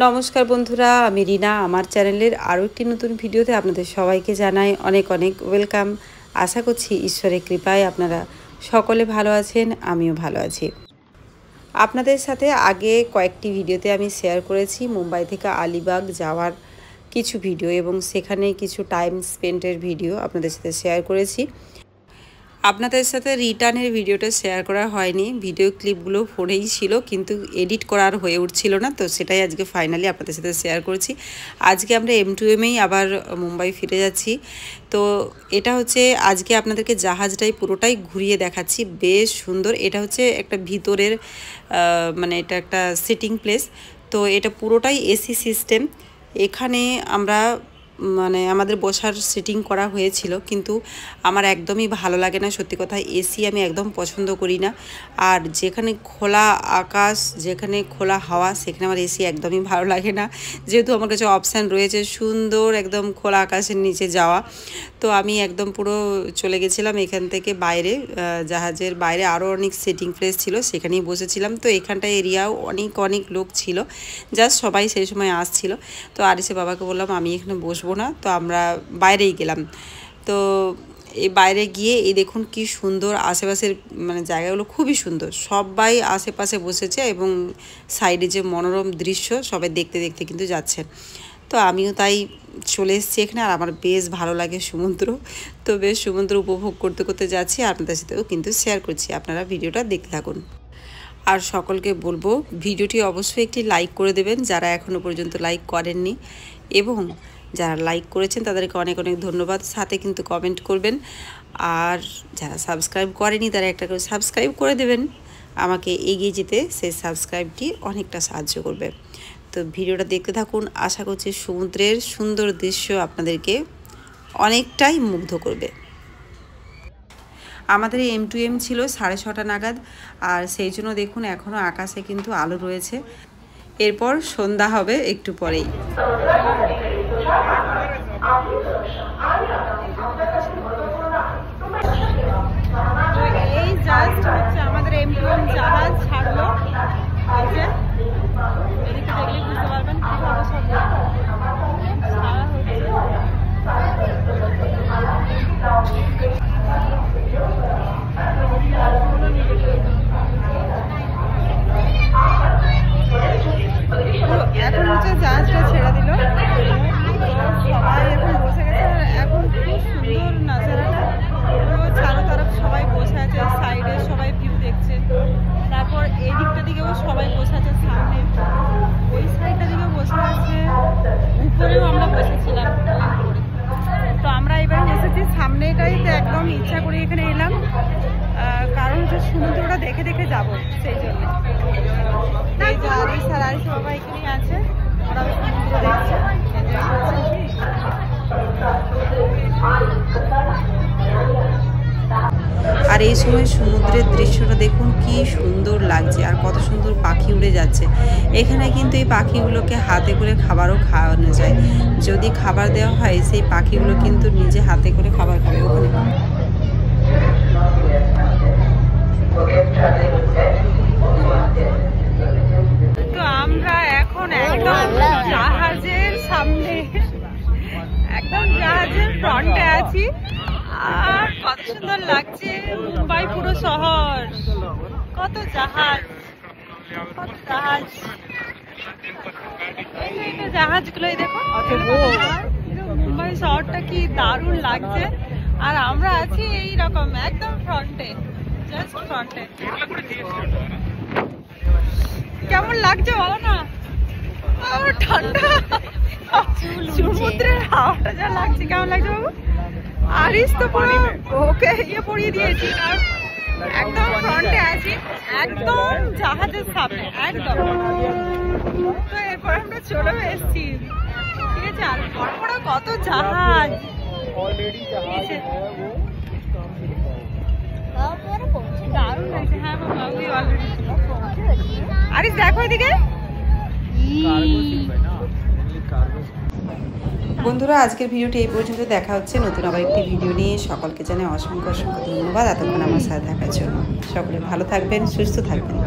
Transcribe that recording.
নমস্কার বন্ধুরা, আমি রিনা। আমার চ্যানেলের আরও একটি নতুন ভিডিওতে আপনাদের সবাইকে জানাই অনেক অনেক ওয়েলকাম। আশা করছি ঈশ্বরের কৃপায় আপনারা সকলে ভালো আছেন, আমিও ভালো আছি। আপনাদের সাথে আগে কয়েকটি ভিডিওতে আমি শেয়ার করেছি মুম্বাই থেকে আলিবাগ যাওয়ার কিছু ভিডিও এবং সেখানে কিছু টাইম স্পেন্ডের ভিডিও আপনাদের সাথে শেয়ার করেছি। আপনাদের সাথে রিটার্নের ভিডিওটা শেয়ার করা হয়নি, ভিডিও ক্লিপগুলো ফোনেই ছিল কিন্তু এডিট করার হয়ে উঠছিল না, তো সেটাই আজকে ফাইনালি আপনাদের সাথে শেয়ার করেছি। আজকে আমরা M2Mএই আবার মুম্বাই ফিরে যাচ্ছি। তো এটা হচ্ছে আজকে আপনাদেরকে জাহাজটাই পুরোটাই ঘুরিয়ে দেখাচ্ছি, বেশ সুন্দর। এটা হচ্ছে একটা ভিতরের মানে এটা একটা সিটিং প্লেস, তো এটা পুরোটাই এসি সিস্টেম। এখানে আমরা মানে আমাদের বসার সিটিং করা হয়েছিল, কিন্তু আমার একদমই ভালো লাগে না, সত্যি কথা। এসি আমি একদম পছন্দ করি না, আর যেখানে খোলা আকাশ, যেখানে খোলা হাওয়া, সেখানে আমার এসি একদমই ভালো লাগে না। যেহেতু আমার কাছে অপশান রয়েছে সুন্দর একদম খোলা আকাশের নিচে যাওয়া, তো আমি একদম পুরো চলে গেছিলাম এখান থেকে বাইরে। জাহাজের বাইরে আরও অনেক সিটিং প্লেস ছিল, সেখানেই বসেছিলাম। তো এখানটায় এরিয়াও অনেক লোক ছিল, জাস্ট সবাই সেই সময় আসছিল। তো আরিসে বাবাকে বললাম আমি এখানে বসবো না, তো আমরা বাইরেই গেলাম। তো এই বাইরে গিয়ে এই দেখুন কি সুন্দর আশেপাশের মানে জায়গাগুলো খুবই সুন্দর, সবাই আশেপাশে বসেছে এবং সাইডে যে মনোরম দৃশ্য সবাই দেখতে দেখতে কিন্তু যাচ্ছেন। তো আমিও তাই চলে এসেছি এখানে, আর আমার বেশ ভালো লাগে সমুদ্র। তো বেশ সমুদ্র উপভোগ করতে করতে যাচ্ছি, আপনাদের সাথেও কিন্তু শেয়ার করছি। আপনারা ভিডিওটা দেখতে থাকুন। আর সকলকে বলবো ভিডিওটি অবশ্যই একটি লাইক করে দেবেন যারা এখনও পর্যন্ত লাইক করেননি, এবং যারা লাইক করেছেন তাদেরকে অনেক অনেক ধন্যবাদ। সাথে কিন্তু কমেন্ট করবেন, আর যারা সাবস্ক্রাইব করেনি তারা একটা করে সাবস্ক্রাইব করে দেবেন। আমাকে এগিয়ে যেতে সেই সাবস্ক্রাইবটি অনেকটা সাহায্য করবে। তো ভিডিওটা দেখতে থাকুন, আশা করছি সমুদ্রের সুন্দর দৃশ্য আপনাদেরকে অনেকটাই মুগ্ধ করবে। আমাদের এই M2M ছিল 6:30 নাগাদ, আর সেই জন্য দেখুন এখনও আকাশে কিন্তু আলো রয়েছে। এরপর সন্ধ্যা হবে একটু পরেই। এই জাস্ট হচ্ছে আমাদের M2M জাহাজ ছাড়লো, এদিকে দেখলে বুঝতে পারবেন কিভাবে সব ছাড়া হচ্ছে। এখন হচ্ছে জাহাজটা ছেড়ে দিল, সবাই এখন বসে গেছে। এখন খুব সুন্দর নাজারাটা, পুরো চারো তরফ সবাই বসে আছে, সাইডে সবাই ভিউ দেখছে। তারপর এই দিকটা দিকেও সবাই বসে আছে, সামনে ওই সাইডটা দিকেও বসে আছে, উপরেও আমরা বসেছিলাম। তো আমরা এবারে এসেছি সামনেটাই, তো একদম ইচ্ছা করে এখানে এলাম, কারণ হচ্ছে সমুদ্রটা দেখে দেখে যাব, সেই জন্য। এই যে আরিস আর আরিস বাবা এখানেই আছে, ওরা সমুদ্র দেখছে। আর এই সময় সমুদ্রের দৃশ্যটা দেখুন কি সুন্দর লাগছে, আর কত সুন্দর পাখি উড়ে যাচ্ছে। এখানে কিন্তু এই পাখিগুলোকে হাতে করে খাবারও খাওয়ানো যায়, যদি খাবার দেওয়া হয় সেই পাখিগুলো কিন্তু নিজে হাতে করে খাবার খাবে ওখানে। তো আমরা এখন একদম জাহাজের সামনে, একদম জাহাজের ফ্রন্টে আছি, আর কত সুন্দর লাগছে মুম্বাই পুরো শহর, কত জাহাজ, কত জাহাজ। এই জাহাজগুলোই দেখো, মুম্বাই শহরটা কি দারুণ লাগছে। আর আমরা আছি এইরকম একদম ফ্রন্টে, জাস্ট ফ্রন্টে। কেমন লাগছে বলো না, ঠান্ডা সমুদ্রের হাওয়াটা যা লাগছে। কেমন লাগছে বাবু? আরিস তো পুরো ওকে ইয়ে পরিয়ে দিয়েছি, কারণ একদম ফ্রন্টে আছি, একদম জাহাজের সামনে একদম। তো এরপর আমরা চলেও এসেছি, ঠিক আছে। আর বড় কত জাহাজ, দারুণ লাগছে। হ্যাঁ বাবা, ওই অলরেডি। আরিস দেখো এদিকে। বন্ধুরা, আজকের ভিডিওটি এই পর্যন্ত। দেখা হচ্ছে নতুন আবার একটি ভিডিও নিয়ে। সকলকে জানাই অসংখ্য ধন্যবাদ এতক্ষণ আমার সাথে থাকার জন্য। সকলে ভালো থাকবেন, সুস্থ থাকবেন।